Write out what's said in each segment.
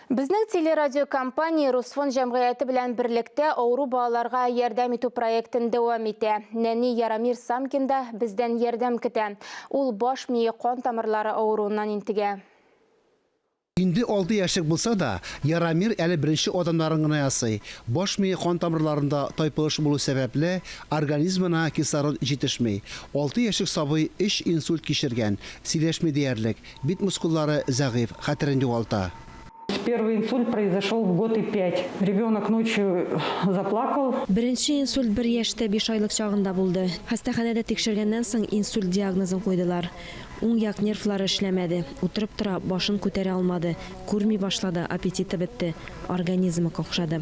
Безнең телерадио компания Русфон җәмгыяте белән берлектә авыру балаларга ярдәм итү проектын дәвам итә. Нәни Ярамир Самкинда бездән ярдәм көтә. Ул баш мие кан тамырлары авыруыннан интегә. Инде 6 яшьлек булса да, Ярамир әле беренче адымнарын гына ясый. Баш мие кан тамырларында тайпылыш булу сәбәпле организмына кислород җитешми. 6 яшьлек сабый 3 инсульт кичергән, сөйләшми диярлек, бит мускуллары зәгыйф, хәтерен югалта. Первый инсульт произошел в год и 5. Ребенок ночью заплакал. Беренче инсульт 1 яшьтә 5 айлык чагында булды. Хастаханәдә тикшергәннән соң инсульт диагнозын куйдылар. Уң як нервлары эшләмәде. Утырып тора, башын күтәрә алмады. Күрми башлады, аппетиты бетте. Организмы какшады.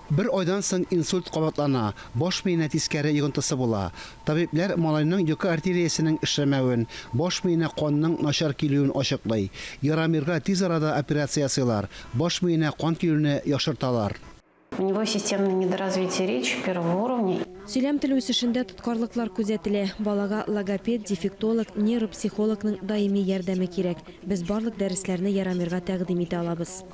Bir aydan соң инсульт кабатлана, баш миенә тискәре йогынтысы була. Табиблар малайның йокы артериясенең эшләмәвен, баш миенә канның начар килүен ачыклый. Ярамирга тиз арада операция ясыйлар, баш миенә кан килүне яхшырталар. У него системное недоразвитие речи первого уровня. Сөйләм теле үсешендә тоткарлыклар күзәтелә. Балага логопед, дефектолог, нейропсихологның даими ярдәме кирәк. Без барлык дәресләрне Ярамирга тәкъдим итә алабыз.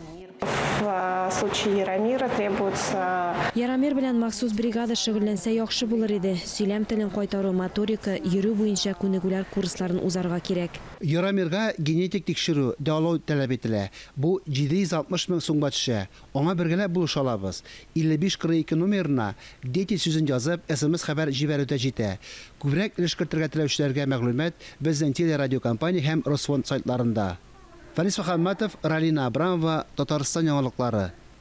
В случае Ярамира требуется... Ярамир белән махсус бригада шөгыльләнсә яхшы булыр иде. Сөйләм телен кайтару, моторика, йөрү буенча күнегүләр курсларын узарга кирәк. Ярамирга генетик тикшерү, дәвалау таләп ителә. Бу 760 мең сумга төшә. Аңа бергәләп булыша алабыз. 5542 номерына дети сүзен язып, SMS хәбәр җибәрүдә җитә. Күбрәк эшкәртергә теләүчеләргә мәгълүмат безнең телерадио компания һәм Росфонд сайтларында. Фарис Мөхәммәтов, Ралина Абрамова, Татарстан яңалыклары.